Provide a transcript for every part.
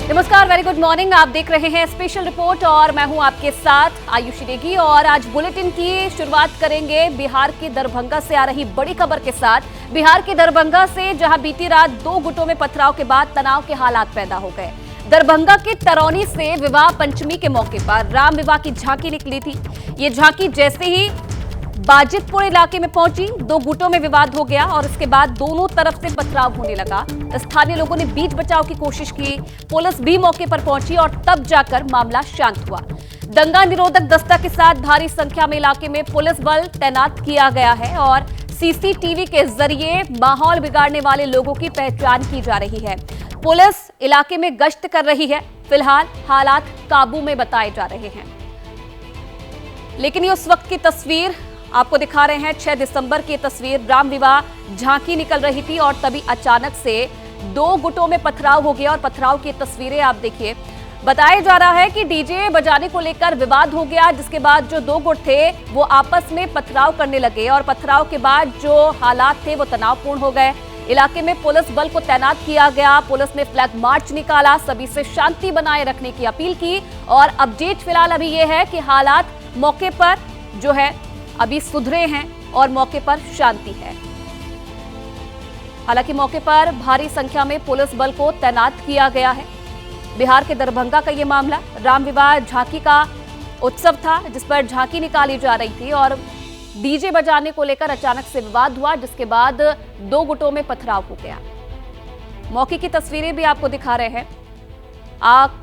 नमस्कार, very good morning. आप देख रहे हैं स्पेशल रिपोर्ट और मैं हूं आपके साथ आयुषी नेगी। और आज बुलेटिन की शुरुआत करेंगे बिहार के दरभंगा से आ रही बड़ी खबर के साथ। बिहार के दरभंगा से, जहां बीती रात दो गुटों में पथराव के बाद तनाव के हालात पैदा हो गए। दरभंगा के तरौनी से विवाह पंचमी के मौके पर राम विवाह की झांकी निकली थी। ये झांकी जैसे ही बाजितपुर इलाके में पहुंची, दो गुटों में विवाद हो गया और इसके बाद दोनों तरफ से पथराव होने लगा। स्थानीय लोगों ने बीच बचाव की कोशिश की, पुलिस भी मौके पर पहुंची और तब जाकर मामला शांत हुआ। दंगा निरोधक दस्ता के साथ भारी संख्या में इलाके में पुलिस बल तैनात किया गया है और सीसीटीवी के जरिए माहौल बिगाड़ने वाले लोगों की पहचान की जा रही है। पुलिस इलाके में गश्त कर रही है। फिलहाल हालात काबू में बताए जा रहे हैं, लेकिन ये उस वक्त की तस्वीर आपको दिखा रहे हैं। 6 दिसंबर की तस्वीर, राम विवाह झांकी निकल रही थी और तभी अचानक से दो गुटों में पथराव हो गया और पथराव की तस्वीरें आप देखिए। बताया जा रहा है कि डीजे बजाने को लेकर विवाद हो गया, जिसके बाद जो दो गुट थे वो आपस में पथराव करने लगे और पथराव के बाद जो हालात थे वो तनावपूर्ण हो गए। इलाके में पुलिस बल को तैनात किया गया। पुलिस ने फ्लैग मार्च निकाला, सभी से शांति बनाए रखने की अपील की और अपडेट फिलहाल अभी ये है कि हालात मौके पर जो है अभी सुधरे हैं और मौके पर शांति है। हालांकि मौके पर भारी संख्या में पुलिस बल को तैनात किया गया है। बिहार के दरभंगा का यह मामला, राम विवाह झांकी का उत्सव था जिस पर झांकी निकाली जा रही थी और डीजे बजाने को लेकर अचानक से विवाद हुआ, जिसके बाद दो गुटों में पथराव हो गया। मौके की तस्वीरें भी आपको दिखा रहे हैं।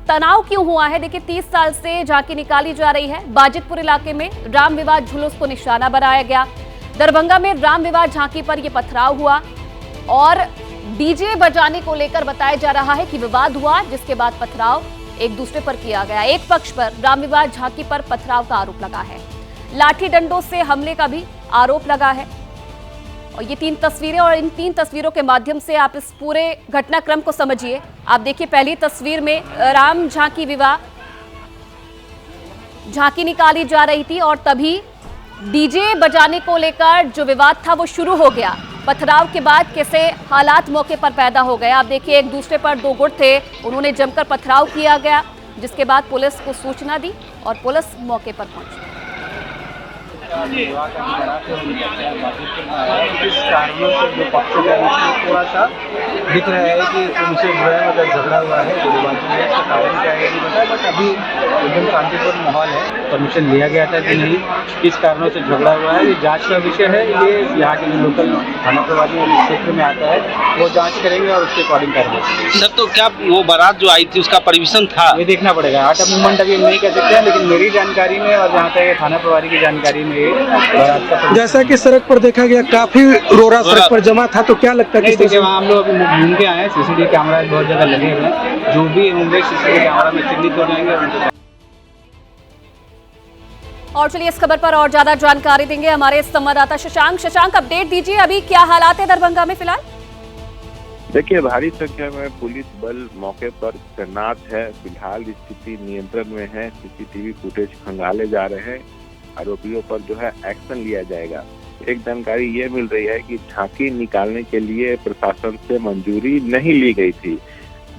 तनाव क्यों हुआ है, देखिए 30 साल से झांकी निकाली जा रही है। बाजितपुर इलाके में राम विवाह जुलूस को निशाना बनाया गया। दरभंगा में राम विवाह झांकी पर यह पथराव हुआ और डीजे बजाने को लेकर बताया जा रहा है कि विवाद हुआ, जिसके बाद पथराव एक दूसरे पर किया गया। एक पक्ष पर राम विवाह झांकी पर पथराव का आरोप लगा है, लाठी डंडों से हमले का भी आरोप लगा है। और ये 3 तस्वीरें और इन 3 तस्वीरों के माध्यम से आप इस पूरे घटनाक्रम को समझिए। आप देखिए, पहली तस्वीर में राम झांकी विवाह झांकी निकाली जा रही थी और तभी डीजे बजाने को लेकर जो विवाद था वो शुरू हो गया। पथराव के बाद कैसे हालात मौके पर पैदा हो गए आप देखिए। एक दूसरे पर दो गुट थे, उन्होंने जमकर पथराव किया गया, जिसके बाद पुलिस को सूचना दी और पुलिस मौके पर पहुंची। किस कारणों से जो पक्षों के बीच में थोड़ा सा दिख रहा है कि उनसे जो है मतलब झगड़ा हुआ है, गोलीबारी है। इसका कारण क्या है नहीं पता, बट अभी एकदम शांतिपूर्ण माहौल है। परमिशन लिया गया था कि नहीं, किस कारणों से झगड़ा हुआ है, ये जांच का विषय है। ये यहाँ के जो लोकल थाना प्रभारी इस क्षेत्र में आता है वो जांच करेंगे और उसके अकॉर्डिंग करेंगे। सर, तो क्या वो बारात जो आई थी उसका परमिशन था? ये देखना पड़ेगा। आर्ट ऑफ मूवमेंट अभी हम नहीं कह सकते हैं, लेकिन मेरी जानकारी में और जहाँ तक थाना प्रभारी की जानकारी में जैसा कि सड़क पर देखा गया काफी रोरा सड़क पर जमा था, तो क्या लगता है कि वहाँ हम लोग अभी घूम के आए हैं। सीसीटीवी कैमरा बहुत जगह लगे हुए हैं, जो भी होंगे सीसीटीवी कैमरा में चिन्हित हो जाएंगे। और चलिए इस खबर पर और ज्यादा जानकारी देंगे हमारे संवाददाता शशांक। अपडेट दीजिए, अभी क्या हालात है दरभंगा में फिलहाल? देखिए, भारी संख्या में पुलिस बल मौके पर तैनात है। फिलहाल स्थिति नियंत्रण में है। सीसीटीवी फुटेज खंगाले जा रहे हैं। आरोपियों पर जो है एक्शन लिया जाएगा। एक जानकारी ये मिल रही है कि झांकी निकालने के लिए प्रशासन से मंजूरी नहीं ली गई थी।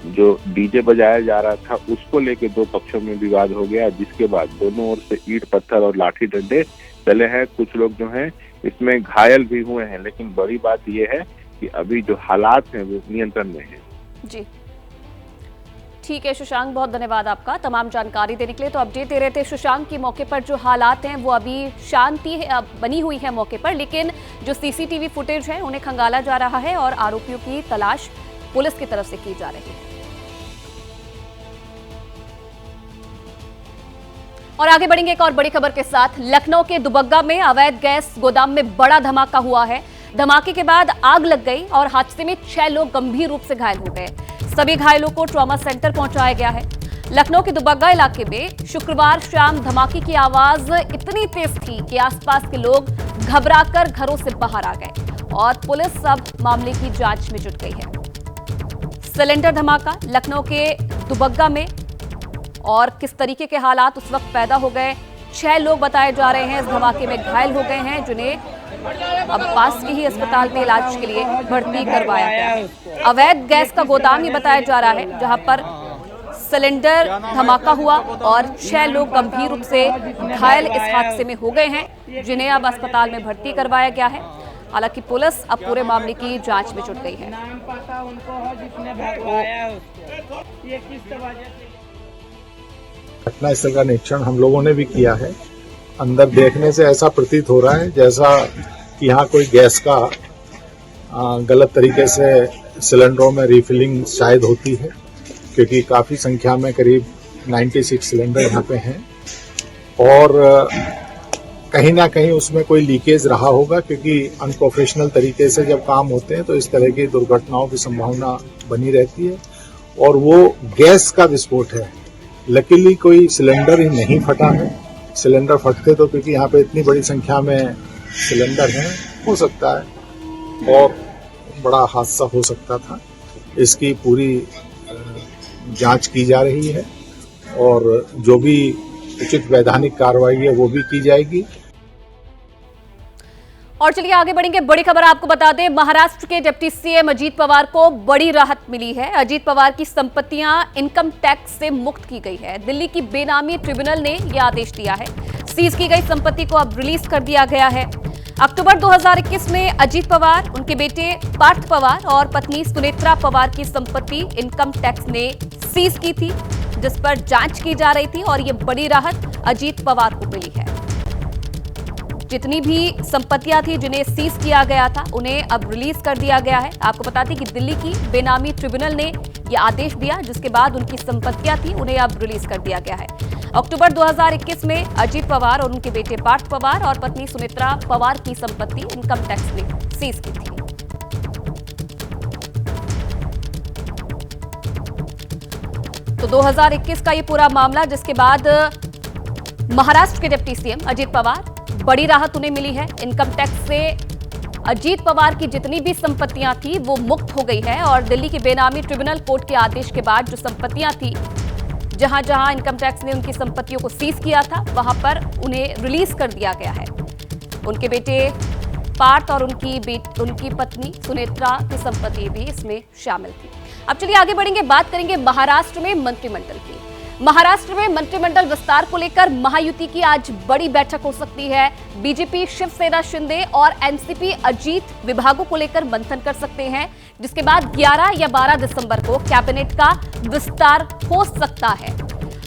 जो डीजे बजाया जा रहा था उसको लेकर दो पक्षों में विवाद हो गया, जिसके बाद दोनों ओर से ईंट पत्थर और लाठी डंडे चले हैं। कुछ लोग जो हैं इसमें घायल भी हुए हैं, लेकिन बड़ी बात यह है कि अभी जो हालात हैं वो नियंत्रण में है। जी ठीक है शशांक, बहुत धन्यवाद आपका तमाम जानकारी देने के लिए। तो अपडेट दे रहे थे शशांक की मौके पर जो हालात हैं वो अभी शांति बनी हुई है मौके पर, लेकिन जो सीसीटीवी फुटेज है उन्हें खंगाला जा रहा है और आरोपियों की तलाश पुलिस की तरफ से की जा रही है। और आगे बढ़ेंगे एक और बड़ी खबर के साथ। लखनऊ के दुबग्गा में अवैध गैस गोदाम में बड़ा धमाका हुआ है। धमाके के बाद आग लग गई और हादसे में 6 लोग गंभीर रूप से घायल हो गए। सभी घायलों को ट्रॉमा सेंटर पहुंचाया गया है। लखनऊ के दुबग्गा इलाके में शुक्रवार शाम धमाके की आवाज इतनी तेज थी कि आसपास के लोग घबराकर घरों से बाहर आ गए और पुलिस अब मामले की जांच में जुट गई है। सिलेंडर धमाका लखनऊ के दुबग्गा में और किस तरीके के हालात उस वक्त पैदा हो गए। 6 लोग बताए जा रहे हैं इस धमाके में घायल हो गए हैं, जिन्हें अब पास के ही अस्पताल में इलाज के लिए भर्ती करवाया गया है। अवैध गैस का गोदाम ही बताया जा रहा है, जहां पर सिलेंडर धमाका हुआ और 6 लोग गंभीर रूप से घायल इस हादसे में हो गए हैं, जिन्हें अब अस्पताल में भर्ती करवाया गया है। हालांकि पुलिस अब पूरे मामले की जांच में जुट गई है। घटनास्थल का निरीक्षण हम लोगों ने भी किया है। अंदर देखने से ऐसा प्रतीत हो रहा है जैसा कि यहाँ कोई गैस का गलत तरीके से सिलेंडरों में रिफिलिंग शायद होती है, क्योंकि काफी संख्या में करीब 96 सिलेंडर यहाँ पे हैं और कहीं ना कहीं उसमें कोई लीकेज रहा होगा, क्योंकि अनप्रोफेशनल तरीके से जब काम होते हैं तो इस तरह की दुर्घटनाओं की संभावना बनी रहती है और वो गैस का विस्फोट है। लकीली कोई सिलेंडर ही नहीं फटा है। सिलेंडर फटते तो क्योंकि यहाँ पे इतनी बड़ी संख्या में सिलेंडर हैं, हो सकता है और बड़ा हादसा हो सकता था। इसकी पूरी जांच की जा रही है और जो भी उचित वैधानिक कार्रवाई है वो भी की जाएगी। और चलिए आगे बढ़ेंगे। बड़ी खबर आपको बता दें, महाराष्ट्र के डिप्टी सीएम अजीत पवार को बड़ी राहत मिली है। अजीत पवार की संपत्तियां इनकम टैक्स से मुक्त की गई है। दिल्ली की बेनामी ट्रिब्यूनल ने यह आदेश दिया है। सीज की गई संपत्ति को अब रिलीज कर दिया गया है। अक्टूबर 2021 में अजीत पवार, उनके बेटे पार्थ पवार और पत्नी सुनेत्रा पवार की संपत्ति इनकम टैक्स ने सीज की थी, जिस पर जांच की जा रही थी और ये बड़ी राहत अजीत पवार को मिली है। जितनी भी संपत्तियां थी जिन्हें सीज किया गया था, उन्हें अब रिलीज कर दिया गया है। आपको बता दें कि दिल्ली की बेनामी ट्रिब्यूनल ने यह आदेश दिया, जिसके बाद उनकी संपत्तियां थी उन्हें अब रिलीज कर दिया गया है। अक्टूबर 2021 में अजीत पवार और उनके बेटे पार्थ पवार और पत्नी सुनेत्रा पवार की संपत्ति इनकम टैक्स ने सीज की थी। तो 2021 का ये पूरा मामला, जिसके बाद महाराष्ट्र के डिप्टी सीएम अजीत पवार, बड़ी राहत उन्हें मिली है। इनकम टैक्स से अजीत पवार की जितनी भी संपत्तियां थी वो मुक्त हो गई है और दिल्ली की बेनामी ट्रिब्यूनल कोर्ट के आदेश के बाद जो संपत्तियां थी, जहां जहां इनकम टैक्स ने उनकी संपत्तियों को सीज किया था, वहां पर उन्हें रिलीज कर दिया गया है। उनके बेटे पार्थ और उनकी पत्नी सुनेत्रा की संपत्ति भी इसमें शामिल थी। अब चलिए आगे बढ़ेंगे, बात करेंगे महाराष्ट्र में मंत्रिमंडल की। महाराष्ट्र में मंत्रिमंडल विस्तार को लेकर महायुति की आज बड़ी बैठक हो सकती है। बीजेपी, शिवसेना शिंदे और एनसीपी अजीत विभागों को लेकर मंथन कर सकते हैं, जिसके बाद 11 या 12 दिसंबर को कैबिनेट का विस्तार हो सकता है।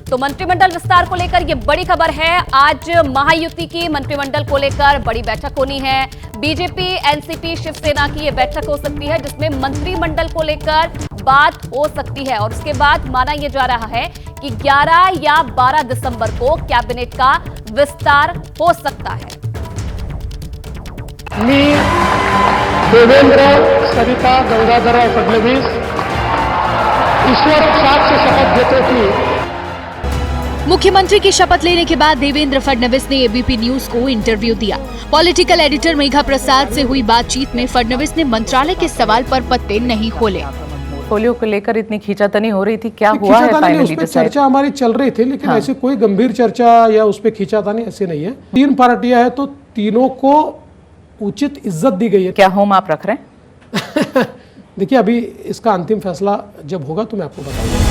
तो मंत्रिमंडल विस्तार को लेकर ये बड़ी खबर है। आज महायुति की मंत्रिमंडल को लेकर बड़ी बैठक होनी है। बीजेपी, एनसीपी, शिवसेना की ये बैठक हो सकती है, जिसमें मंत्रिमंडल को लेकर बात हो सकती है और उसके बाद माना यह जा रहा है कि 11 या 12 दिसंबर को कैबिनेट का विस्तार हो सकता है। मी देवेंद्र सरिता गंगाधरराव फडणवीस ईश्वर साक्ष शपथ घेतो की। मुख्यमंत्री की शपथ लेने के बाद देवेंद्र फडणवीस ने एबीपी न्यूज को इंटरव्यू दिया। पॉलिटिकल एडिटर मेघा प्रसाद से हुई बातचीत में फडणवीस ने मंत्रालय के सवाल पर पत्ते नहीं खोले। पोलियो को लेकर इतनी खींचातानी हो रही थी, क्या हुआ है फाइनली? चर्चा हमारी चल रही थी, लेकिन ऐसी कोई गंभीर चर्चा या उस पर खींचातानी ऐसी नहीं है। 3 पार्टियां हैं तो तीनों को उचित इज्जत दी गई है। क्या होम आप रख रहे हैं? देखिए, अभी इसका अंतिम फैसला जब होगा तो मैं आपको बताऊंगा।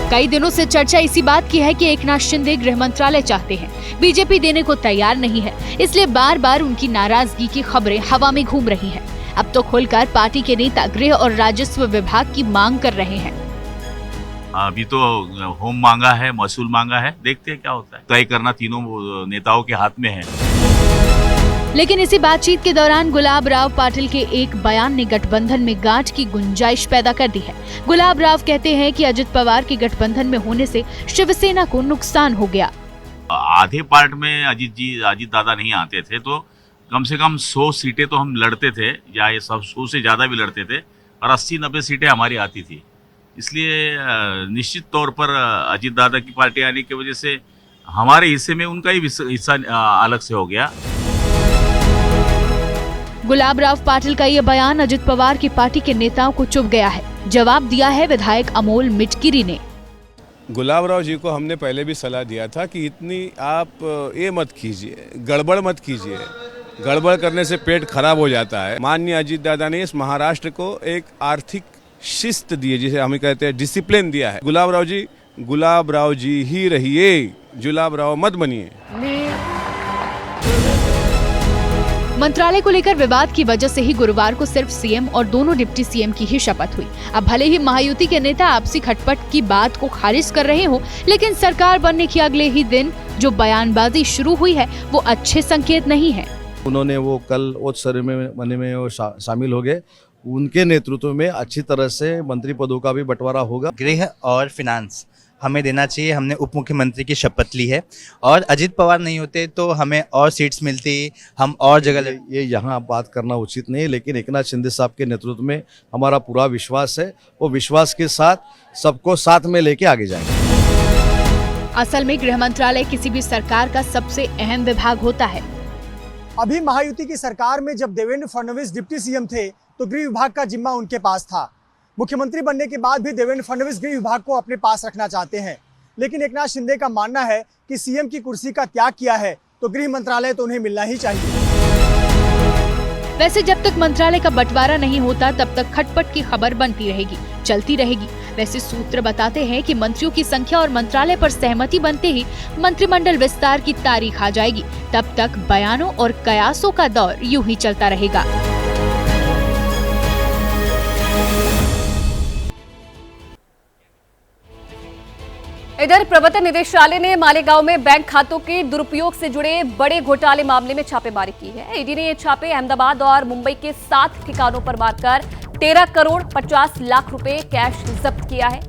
कई दिनों से चर्चा इसी बात की है कि एकनाथ शिंदे गृह मंत्रालय चाहते हैं, बीजेपी देने को तैयार नहीं है, इसलिए बार बार उनकी नाराजगी की खबरें हवा में घूम रही हैं। अब तो खुलकर पार्टी के नेता गृह और राजस्व विभाग की मांग कर रहे हैं। अभी तो होम मांगा है, महसूल मांगा है, देखते हैं क्या होता है। तय करना तीनों नेताओं के हाथ में है। लेकिन इसी बातचीत के दौरान गुलाब राव पाटिल के एक बयान ने गठबंधन में गांठ की गुंजाइश पैदा कर दी है। गुलाब राव कहते हैं कि अजित पवार के गठबंधन में होने से शिवसेना को नुकसान हो गया। आधे पार्ट में अजीत दादा नहीं आते थे तो कम से कम 100 सीटें तो हम लड़ते थे, या ये सब 100 से ज़्यादा भी लड़ते थे, और 80-90 सीटें हमारी आती थी। इसलिए निश्चित तौर पर अजीत दादा की पार्टी आने की वजह से हमारे हिस्से में उनका ही हिस्सा अलग से हो गया। गुलाब राव पाटिल का ये बयान अजित पवार की पार्टी के नेताओं को चुभ गया है। जवाब दिया है विधायक अमोल मिटकिरी ने। गुलाब राव जी को हमने पहले भी सलाह दिया था कि इतनी आप ये मत कीजिए, गड़बड़ मत कीजिए, गड़बड़ करने से पेट खराब हो जाता है। माननीय अजीत दादा ने इस महाराष्ट्र को एक आर्थिक शिस्त दी है, जिसे हम कहते हैं डिसिप्लिन दिया है। गुलाब राव जी ही रहिए, जुलाब राव मत बनिए। मंत्रालय को लेकर विवाद की वजह से ही गुरुवार को सिर्फ सीएम और दोनों डिप्टी सीएम की ही शपथ हुई। अब भले ही महायुति के नेता आपसी खटपट की बात को खारिज कर रहे हो, लेकिन सरकार बनने के अगले ही दिन जो बयानबाजी शुरू हुई है वो अच्छे संकेत नहीं है। उन्होंने वो कल ओथ सेरेमनी में वो शामिल हो गए। उनके नेतृत्व में अच्छी तरह से मंत्री पदों का भी बंटवारा होगा। गृह और फिनांस हमें देना चाहिए। हमने उप मुख्यमंत्री की शपथ ली है और अजित पवार नहीं होते तो हमें और सीट्स मिलती, हम और जगह ये यहाँ बात करना उचित नहीं है, लेकिन एकनाथ शिंदे साहब के नेतृत्व में हमारा पूरा विश्वास है। वो विश्वास के साथ सबको साथ में लेके आगे जाएंगे। असल में गृह मंत्रालय किसी भी सरकार का सबसे अहम विभाग होता है। अभी महायुति की सरकार में जब देवेंद्र फडणवीस डिप्टी सीएम थे तो गृह विभाग का जिम्मा उनके पास था। मुख्यमंत्री बनने के बाद भी देवेंद्र फडणवीस गृह विभाग को अपने पास रखना चाहते हैं, लेकिन एकनाथ शिंदे का मानना है कि सीएम की कुर्सी का त्याग किया है तो गृह मंत्रालय तो उन्हें मिलना ही चाहिए। वैसे जब तक मंत्रालय का बंटवारा नहीं होता तब तक खटपट की खबर बनती रहेगी, चलती रहेगी। वैसे सूत्र बताते हैं कि मंत्रियों की संख्या और मंत्रालय पर सहमति बनते ही मंत्रिमंडल विस्तार की तारीख आ जाएगी। तब तक बयानों और कयासों का दौर यूं ही चलता रहेगा। इधर प्रवर्तन निदेशालय ने मालेगांव में बैंक खातों के दुरुपयोग से जुड़े बड़े घोटाले मामले में छापेमारी की है। ईडी ने ये छापे अहमदाबाद और मुंबई के 7 ठिकानों पर मारकर 13 करोड़ 50 लाख रुपए कैश जब्त किया है।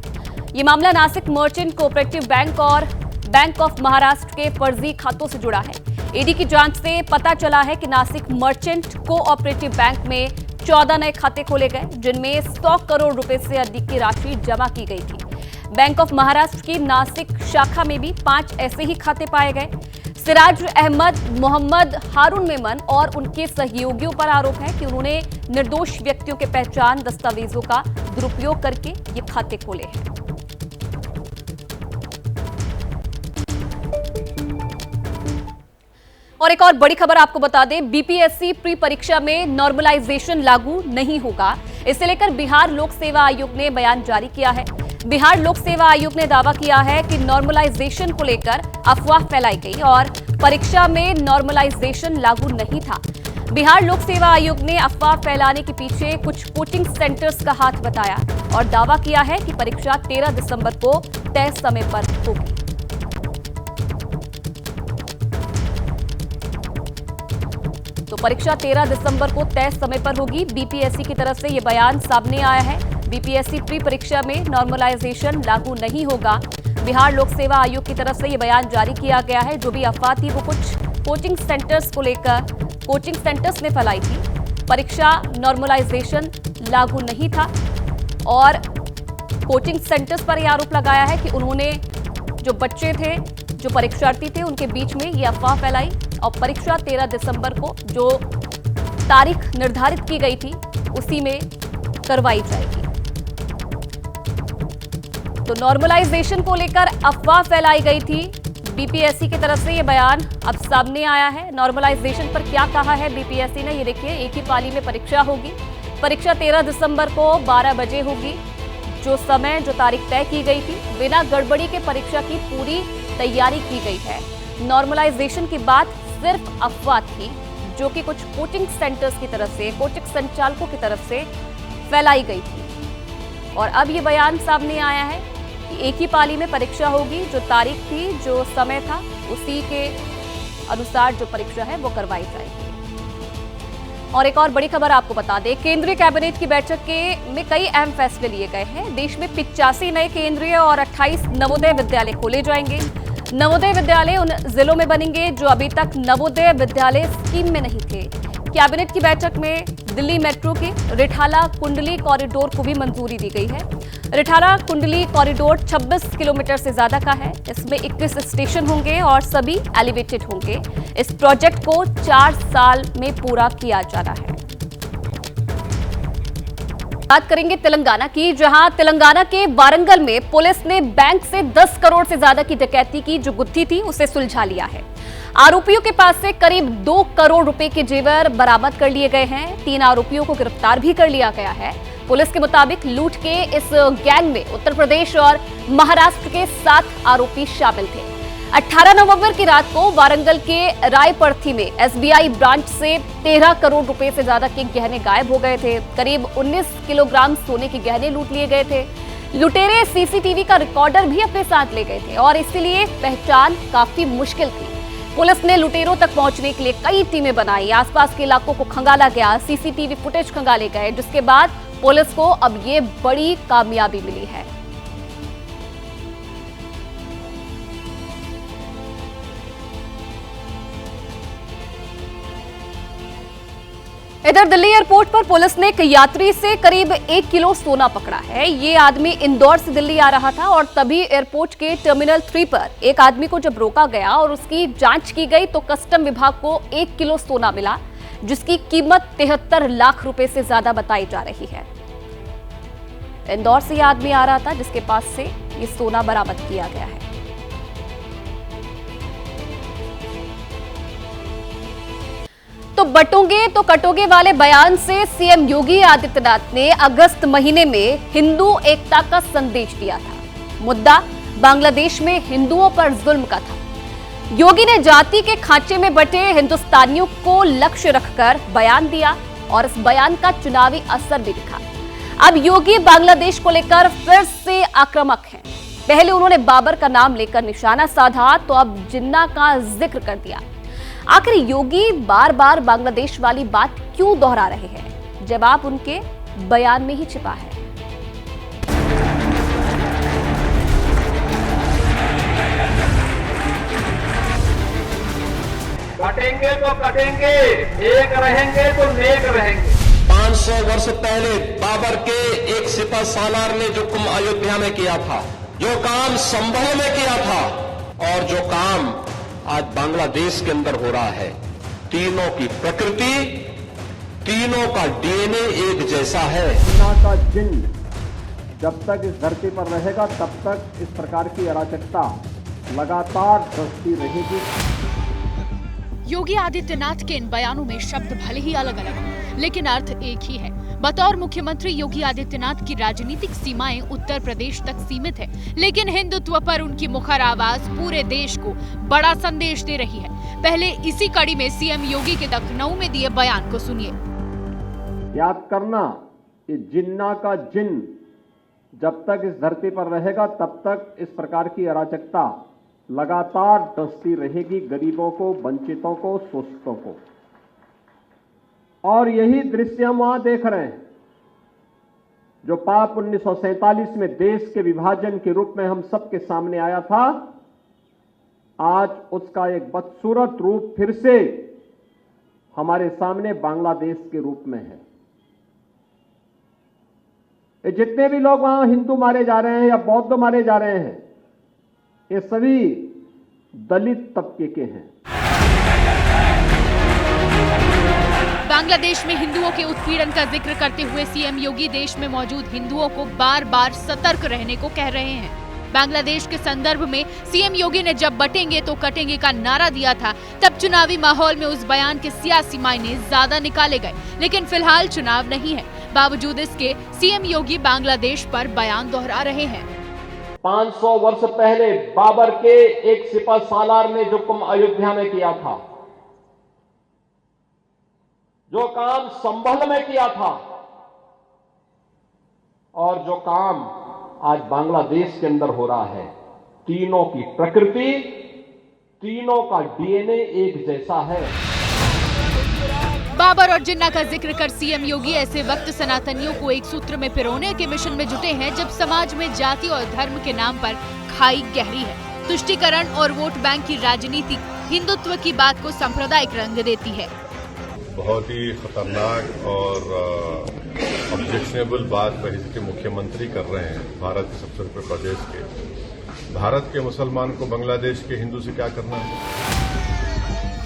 ये मामला नासिक मर्चेंट कोऑपरेटिव बैंक और बैंक ऑफ महाराष्ट्र के फर्जी खातों से जुड़ा है। ईडी की जांच से पता चला है कि नासिक मर्चेंट कोऑपरेटिव बैंक में 14 नए खाते खोले गए, जिनमें 100 करोड़ रुपए से अधिक की राशि जमा की गई थी। बैंक ऑफ महाराष्ट्र की नासिक शाखा में भी 5 ऐसे ही खाते पाए गए। सिराज अहमद, मोहम्मद हारून मेमन और उनके सहयोगियों पर आरोप है कि उन्होंने निर्दोष व्यक्तियों के पहचान दस्तावेजों का दुरुपयोग करके ये खाते खोले हैं। और एक और बड़ी खबर आपको बता दें, बीपीएससी प्री परीक्षा में नॉर्मलाइजेशन लागू नहीं होगा। इसे लेकर बिहार लोक सेवा आयोग ने बयान जारी किया है। बिहार लोक सेवा आयोग ने दावा किया है कि नॉर्मलाइजेशन को लेकर अफवाह फैलाई गई और परीक्षा में नॉर्मलाइजेशन लागू नहीं था। बिहार लोक सेवा आयोग ने अफवाह फैलाने के पीछे कुछ कोचिंग सेंटर्स का हाथ बताया और दावा किया है कि परीक्षा 13 दिसंबर को तय समय पर होगी। तो परीक्षा 13 दिसंबर को तय समय पर होगी। बीपीएससी की तरफ से यह बयान सामने आया है। बीपीएससी प्री परीक्षा में नॉर्मलाइजेशन लागू नहीं होगा। बिहार लोक सेवा आयोग की तरफ से यह बयान जारी किया गया है। जो भी अफवाह थी वो कुछ कोचिंग सेंटर्स को लेकर कोचिंग सेंटर्स ने फैलाई थी। परीक्षा नॉर्मलाइजेशन लागू नहीं था और कोचिंग सेंटर्स पर यह आरोप लगाया है कि उन्होंने जो बच्चे थे, जो परीक्षार्थी थे, उनके बीच में ये अफवाह फैलाई और परीक्षा 13 दिसंबर को जो तारीख निर्धारित की गई थी उसी में करवाई जाएगी। तो नॉर्मलाइजेशन को लेकर अफवाह फैलाई गई थी। बीपीएससी की तरफ से ये बयान अब सामने आया है। नॉर्मलाइजेशन पर क्या कहा है बीपीएससी ने, ये देखिए। एक ही पाली में परीक्षा होगी। परीक्षा 13 दिसंबर को 12 बजे होगी। जो समय, जो तारीख तय की गई थी, बिना गड़बड़ी के परीक्षा की पूरी तैयारी की गई है। नॉर्मलाइजेशन की बात सिर्फ अफवाह थी जो कि कुछ कोचिंग सेंटर्स की तरफ से, कोचिंग संचालकों की तरफ से फैलाई गई थी। और अब ये बयान सामने आया है कि एक ही पाली में परीक्षा होगी। जो तारीख थी, जो समय था, उसी के अनुसार जो परीक्षा है वो करवाई जाएगी। और एक और बड़ी खबर आपको बता दें, केंद्रीय कैबिनेट की बैठक में कई अहम फैसले लिए गए हैं। देश में 85 नए केंद्रीय और 28 नवोदय विद्यालय खोले जाएंगे। नवोदय विद्यालय उन जिलों में बनेंगे जो अभी तक नवोदय विद्यालय स्कीम में नहीं थे। कैबिनेट की बैठक में दिल्ली मेट्रो के रिठाला कुंडली कॉरिडोर को भी मंजूरी दी गई है। रिठाला कुंडली कॉरिडोर 26 किलोमीटर से ज्यादा का है। इसमें 21 स्टेशन होंगे और सभी एलिवेटेड होंगे। इस प्रोजेक्ट को 4 साल में पूरा किया जाना है। बात करेंगे तेलंगाना की, जहां तेलंगाना के वारंगल में पुलिस ने बैंक से 10 करोड़ से ज्यादा की डकैती की जो गुत्थी थी उसे सुलझा लिया है। आरोपियों के पास से करीब 2 करोड़ रुपए के जेवर बरामद कर लिए गए हैं। 3 आरोपियों को गिरफ्तार भी कर लिया गया है। पुलिस के मुताबिक लूट के इस गैंग में उत्तर प्रदेश और महाराष्ट्र के 7 आरोपी शामिल थे। 18 नवंबर की रात को वारंगल के रायपर्थी में एसबीआई ब्रांच से 13 करोड़ रुपए से ज्यादा के गहने गायब हो गए थे। करीब 19 किलोग्राम सोने के गहने लूट लिए गए थे। लुटेरे सीसीटीवी का रिकॉर्डर भी अपने साथ ले गए थे और इसलिए पहचान काफी मुश्किल थी। पुलिस ने लुटेरों तक पहुंचने के लिए कई टीमें बनाई। आसपास के इलाकों को खंगाला गया, सीसीटीवी फुटेज खंगाले गए, जिसके बाद पुलिस को अब ये बड़ी कामयाबी मिली है। इधर दिल्ली एयरपोर्ट पर पुलिस ने एक यात्री से करीब 1 किलो सोना पकड़ा है। ये आदमी इंदौर से दिल्ली आ रहा था और तभी एयरपोर्ट के टर्मिनल 3 पर एक आदमी को जब रोका गया और उसकी जांच की गई तो कस्टम विभाग को 1 किलो सोना मिला, जिसकी कीमत 73 लाख रुपए से ज्यादा बताई जा रही है। इंदौर से यह आदमी आ रहा था जिसके पास से ये सोना बरामद किया गया है। तो बटोगे तो कटोगे वाले बयान से सीएम योगी आदित्यनाथ ने अगस्त महीने में हिंदू एकता का संदेश दिया था। मुद्दा बांग्लादेश में हिंदुओं पर जुल्म का था। योगी ने जाति के खांचे में बटे हिंदुस्तानियों को लक्ष्य रखकर बयान दिया और इस बयान का चुनावी असर भी दिखा। अब योगी बांग्लादेश को लेकर फिर से आक्रामक हैं। पहले उन्होंने बाबर का नाम लेकर निशाना साधा तो अब जिन्ना का जिक्र कर दिया। आखिर योगी बार बार बांग्लादेश वाली बात क्यों दोहरा रहे हैं? जवाब उनके बयान में ही छिपा है। कटेंगे तो कटेंगे, एक रहेंगे तो नेक रहेंगे। 500 वर्ष पहले बाबर के एक सिपह सालार ने जो कुंभ अयोध्या में किया था, जो काम संभल में किया था और जो काम आज बांग्लादेश के अंदर हो रहा है, तीनों की प्रकृति, तीनों का डीएनए एक जैसा है। जिन्ना का जिन्न जब तक इस धरती पर रहेगा तब तक इस प्रकार की अराजकता लगातार बढ़ती रहेगी। योगी आदित्यनाथ के इन बयानों में शब्द भले ही अलग अलग हैं, लेकिन अर्थ एक ही है। बतौर मुख्यमंत्री योगी आदित्यनाथ की राजनीतिक सीमाएं उत्तर प्रदेश तक सीमित है, लेकिन हिंदुत्व पर उनकी मुखर आवाज पूरे देश को बड़ा संदेश दे रही है। पहले इसी कड़ी में सीएम योगी के लखनऊ में दिए बयान को सुनिए। याद करना, ये जिन्ना का जिन्न जब तक इस धरती पर रहेगा तब तक इस प्रकार की अराजकता लगातार डसती रहेगी, गरीबों को, वंचितों को, शोषितों को। और यही दृश्य हम वहां देख रहे हैं। जो पाप 1947 में देश के विभाजन के रूप में हम सबके सामने आया था, आज उसका एक बदसूरत रूप फिर से हमारे सामने बांग्लादेश के रूप में है। ये जितने भी लोग वहां हिंदू मारे जा रहे हैं या बौद्ध मारे जा रहे हैं, ये सभी दलित तबके के हैं। बांग्लादेश में हिंदुओं के उत्पीड़न का जिक्र करते हुए सीएम योगी देश में मौजूद हिंदुओं को बार बार सतर्क रहने को कह रहे हैं। बांग्लादेश के संदर्भ में सीएम योगी ने जब बटेंगे तो कटेंगे का नारा दिया था, तब चुनावी माहौल में उस बयान के सियासी मायने ज्यादा निकाले गए, लेकिन फिलहाल चुनाव नहीं है। बावजूद इसके सीएम योगी बांग्लादेश पर बयान दोहरा रहे हैं। 500 वर्ष पहले बाबर के एक सिपह सालार ने जो कुंभ अयोध्या में किया था, जो काम संभल में किया था और जो काम आज बांग्लादेश के अंदर हो रहा है, तीनों की प्रकृति, तीनों का डीएनए एक जैसा है। बाबर और जिन्ना का जिक्र कर सीएम योगी ऐसे वक्त सनातनियों को एक सूत्र में पिरोने के मिशन में जुटे हैं जब समाज में जाति और धर्म के नाम पर खाई गहरी है। तुष्टीकरण और वोट बैंक की राजनीति हिंदुत्व की बात को सांप्रदायिक रंग देती है। बहुत ही खतरनाक और ऑब्जेक्शनेबल बात बहरीन के मुख्यमंत्री कर रहे हैं। भारत के सबसे बड़े प्रदेश के भारत के मुसलमान को बांग्लादेश के हिंदू से क्या करना है?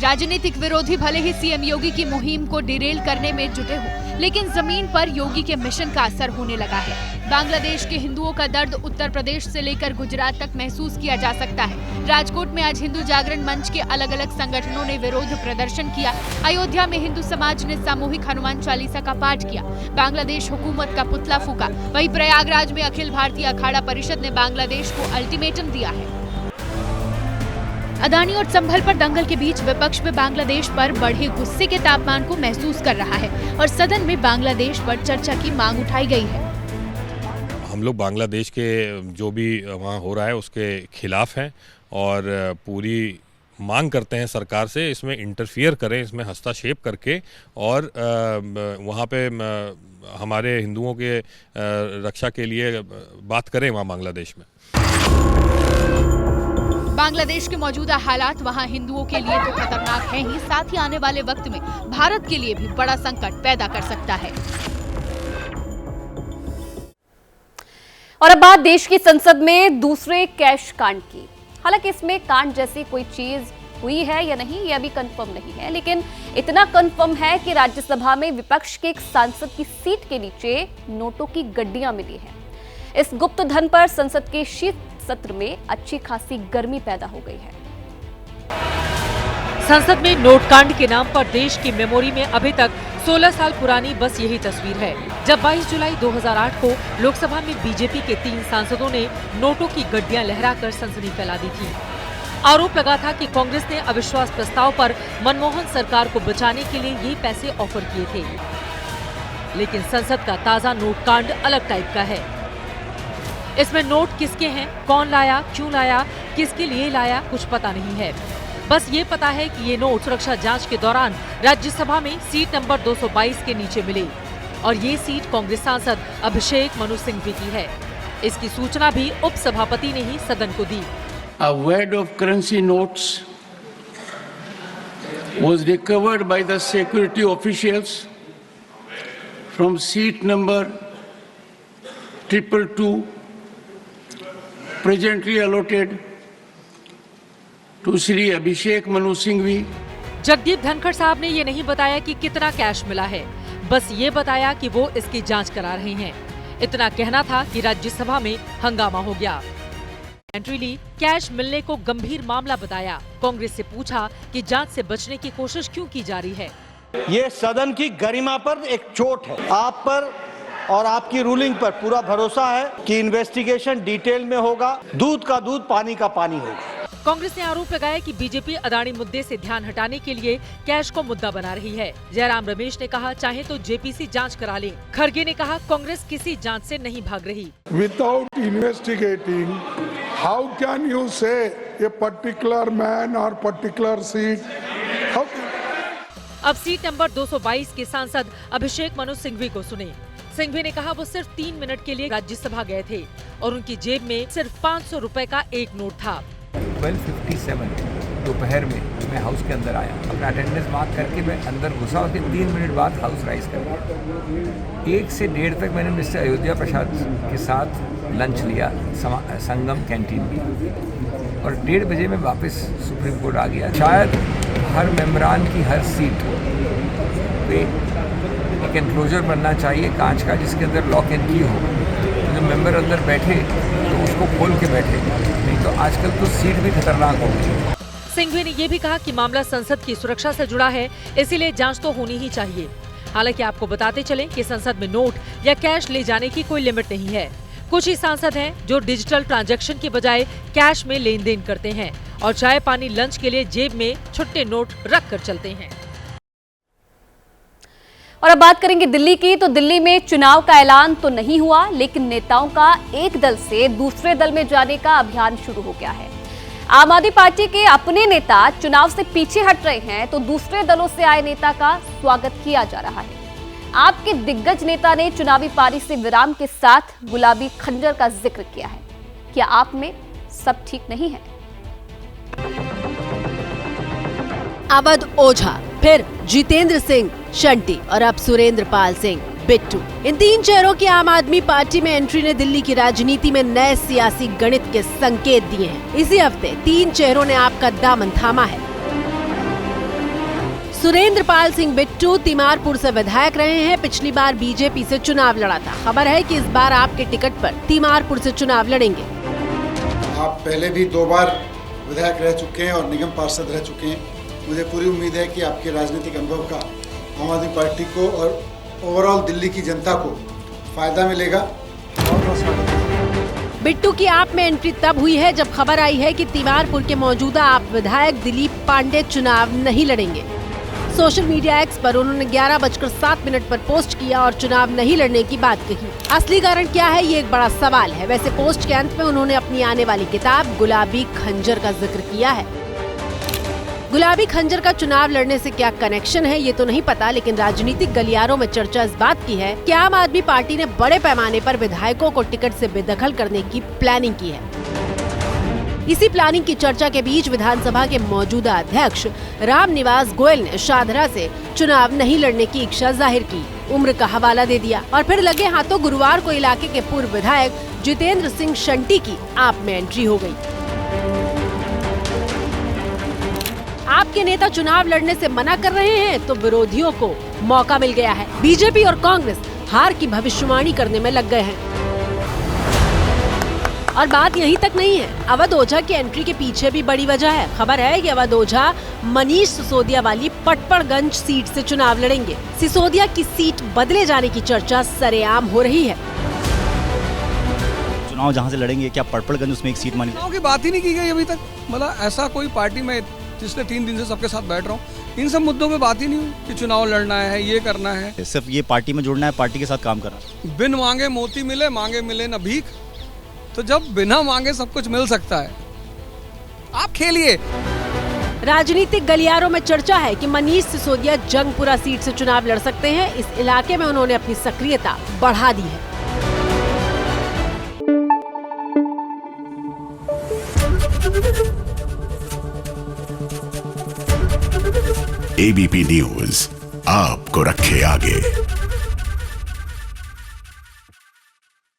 राजनीतिक विरोधी भले ही सीएम योगी की मुहिम को डिरेल करने में जुटे हों, लेकिन जमीन पर योगी के मिशन का असर होने लगा है। बांग्लादेश के हिंदुओं का दर्द उत्तर प्रदेश से लेकर गुजरात तक महसूस किया जा सकता है। राजकोट में आज हिंदू जागरण मंच के अलग अलग संगठनों ने विरोध प्रदर्शन किया। अयोध्या में हिंदू समाज ने सामूहिक हनुमान चालीसा का पाठ किया। बांग्लादेश हुकूमत का पुतला फूका। वहीं प्रयागराज में अखिल भारतीय अखाड़ा परिषद ने बांग्लादेश को अल्टीमेटम दिया है। अदानी और संभल पर दंगल के बीच विपक्ष में बांग्लादेश पर बढ़े गुस्से के तापमान को महसूस कर रहा है और सदन में बांग्लादेश पर चर्चा की मांग उठाई गई है। हम लोग बांग्लादेश के जो भी वहाँ हो रहा है उसके खिलाफ हैं और पूरी मांग करते हैं सरकार से इसमें इंटरफियर करें, इसमें हस्तक्षेप करके और वहाँ पे हमारे हिंदुओं के रक्षा के लिए बात करें वहाँ बांग्लादेश में। बांग्लादेश के मौजूदा हालात वहां हिंदुओं के लिए तो खतरनाक है ही, साथ ही आने वाले वक्त में भारत के लिए भी बड़ा संकट पैदा कर सकता है। और अब बात देश की संसद में दूसरे कैश कांड की। हालांकि इसमें कांड जैसी कोई चीज हुई है या नहीं ये अभी कंफर्म नहीं है, लेकिन इतना कंफर्म है कि राज्यसभा में विपक्ष के एक सांसद की सीट के नीचे नोटों की गड्डियां मिली हैं। इस गुप्त धन पर संसद के शीत सत्र में अच्छी खासी गर्मी पैदा हो गई है। संसद में नोट कांड के नाम पर देश की मेमोरी में अभी तक 16 साल पुरानी बस यही तस्वीर है, जब 22 जुलाई 2008 को लोकसभा में बीजेपी के 3 सांसदों ने नोटों की गड्डियां लहराकर सनसनी फैला दी थी। आरोप लगा था कि कांग्रेस ने अविश्वास प्रस्ताव पर मनमोहन सरकार को बचाने के लिए ये पैसे ऑफर किए थे। लेकिन संसद का ताजा नोट कांड अलग टाइप का है। इसमें नोट किसके हैं, कौन लाया, क्यों लाया, किसके लिए लाया, कुछ पता नहीं है। बस ये पता है कि ये नोट सुरक्षा जांच के दौरान राज्यसभा में सीट नंबर 222 के नीचे मिले और ये सीट कांग्रेस सांसद अभिषेक मनु सिंघवी की है। इसकी सूचना भी उप सभापति ने ही सदन को दी। A wad of currency notes was recovered by the security officials from seat number 222 presently allotted to Shri Abhishek Manu Singhvi। Jagdeep Dhankhar साहब ने ये नहीं बताया कि कितना कैश मिला है, बस ये बताया कि वो इसकी जांच करा रहे हैं। इतना कहना था कि राज्यसभा में हंगामा हो गया। एंट्री ली, कैश मिलने को गंभीर मामला बताया। कांग्रेस से पूछा कि जांच से बचने की कोशिश क्यों की जा रही है। ये सदन की गरिमा पर एक चोट है। आप पर और आपकी रूलिंग पर पूरा भरोसा है कि इन्वेस्टिगेशन डिटेल में होगा, दूध का दूध पानी का पानी होगा। कांग्रेस ने आरोप लगाया कि बीजेपी अदानी मुद्दे से ध्यान हटाने के लिए कैश को मुद्दा बना रही है। जयराम रमेश ने कहा चाहे तो जेपीसी जांच करा ले। खड़गे ने कहा कांग्रेस किसी जांच से नहीं भाग रही। Without investigating how can you से ए पर्टिकुलर मैन और पर्टिकुलर सीट। अब सीट नंबर 222 के सांसद अभिषेक मनु सिंघवी को सुने। सिंघवी ने कहा वो सिर्फ 3 मिनट के लिए राज्यसभा गए थे और उनकी जेब में सिर्फ 500 रुपए का एक नोट था। 12:57 दोपहर में मैं हाउस के अंदर आया, अपना अटेंडेंस मार्क करके मैं अंदर घुसा और 3 मिनट बाद हाउस राइज कर गया। 1 से 1:30 तक मैंने मिस्टर अयोध्या प्रसाद के साथ लंच लिया संगम कैंटीन में और 1:30 बजे मैं वापस सुप्रीम कोर्ट आ गया। शायद हर मेम्बरान की हर सीट पे एक एनक्लोजर बनना चाहिए कांच का, जिसके अंदर लॉक एंड की हो। तो जो मेंबर अंदर बैठे तो उसको खोल के बैठे, नहीं तो आजकल तो सीट भी खतरनाक हो गई। सिंघवी ने यह भी कहा कि मामला संसद की सुरक्षा से जुड़ा है, इसीलिए जांच तो होनी ही चाहिए। हालांकि आपको बताते चलें कि संसद में नोट या कैश ले जाने की कोई लिमिट नहीं है। कुछ ही सांसद हैं जो डिजिटल ट्रांजैक्शन के बजाय कैश में लेन देन करते हैं और चाय पानी लंच के लिए जेब में छुट्टे नोट रख कर चलते हैं। और अब बात करेंगे दिल्ली की। तो दिल्ली में चुनाव का ऐलान तो नहीं हुआ, लेकिन नेताओं का एक दल से दूसरे दल में जाने का अभियान शुरू हो गया है। आम आदमी पार्टी के अपने नेता चुनाव से पीछे हट रहे हैं, तो दूसरे दलों से आए नेता का स्वागत किया जा रहा है। आपके दिग्गज नेता ने चुनावी पारी से विराम के साथ गुलाबी खंजर का जिक्र किया है। क्या आप में सब ठीक नहीं है? अवध ओझा, फिर जितेंद्र सिंह शंटी और अब सुरेंद्र पाल सिंह बिट्टू, इन 3 चेहरों की आम आदमी पार्टी में एंट्री ने दिल्ली की राजनीति में नए सियासी गणित के संकेत दिए हैं। इसी हफ्ते 3 चेहरों ने आपका दामन थामा है। सुरेंद्र पाल सिंह बिट्टू तीमारपुर से विधायक रहे हैं। पिछली बार बीजेपी से चुनाव लड़ा था। खबर है कि इस बार आपके टिकट पर तीमारपुर से चुनाव लड़ेंगे। आप पहले भी 2 बार विधायक रह चुके हैं और निगम पार्षद रह चुके हैं। मुझे पूरी उम्मीद है कि आपके राजनीतिक अनुभव का आम आदमी पार्टी को और ओवरऑल दिल्ली की जनता को फायदा मिलेगा। बिट्टू की आप में एंट्री तब हुई है जब खबर आई है कि तीमारपुर के मौजूदा आप विधायक दिलीप पांडे चुनाव नहीं लड़ेंगे। सोशल मीडिया एक्स पर उन्होंने 11:07 पर पोस्ट किया और चुनाव नहीं लड़ने की बात कही। असली कारण क्या है, ये एक बड़ा सवाल है। वैसे पोस्ट के अंत में उन्होंने अपनी आने वाली किताब गुलाबी खंजर का जिक्र किया है। गुलाबी खंजर का चुनाव लड़ने से क्या कनेक्शन है ये तो नहीं पता, लेकिन राजनीतिक गलियारों में चर्चा इस बात की है कि आम आदमी पार्टी ने बड़े पैमाने पर विधायकों को टिकट से बेदखल करने की प्लानिंग की है। इसी प्लानिंग की चर्चा के बीच विधानसभा के मौजूदा अध्यक्ष रामनिवास गोयल ने शाहदरा से चुनाव नहीं लड़ने की इच्छा जाहिर की, उम्र का हवाला दे दिया और फिर लगे हाथों गुरुवार को इलाके के पूर्व विधायक जितेंद्र सिंह शंटी की आप में एंट्री हो गयी। आपके नेता चुनाव लड़ने से मना कर रहे हैं तो विरोधियों को मौका मिल गया है। बीजेपी और कांग्रेस हार की भविष्यवाणी करने में लग गए हैं। और बात यहीं तक नहीं है, अवध ओझा की एंट्री के पीछे भी बड़ी वजह है। खबर है कि अवध ओझा मनीष सिसोदिया वाली पटपड़गंज सीट से चुनाव लड़ेंगे। सिसोदिया की सीट बदले जाने की चर्चा सरेआम हो रही है। चुनाव जहां से लड़ेंगे क्या पटपड़गंज उसमें एक सीट मानी? चुनाव की बात ही नहीं की गई अभी तक। मतलब ऐसा कोई पार्टी में पिछले 3 दिन से सबके साथ बैठ रहा हूँ, इन सब मुद्दों पे बात ही नहीं हुई कि चुनाव लड़ना है, ये करना है। सिर्फ ये पार्टी में जुड़ना है, पार्टी के साथ काम करना है। बिन मांगे मोती मिले, मांगे मिले न भीख। तो जब बिना मांगे सब कुछ मिल सकता है, आप खेलिए। राजनीतिक गलियारों में चर्चा है कि मनीष सिसोदिया जंगपुरा सीट से चुनाव लड़ सकते हैं। इस इलाके में उन्होंने अपनी सक्रियता बढ़ा दी है। ABP न्यूज आपको रखे आगे।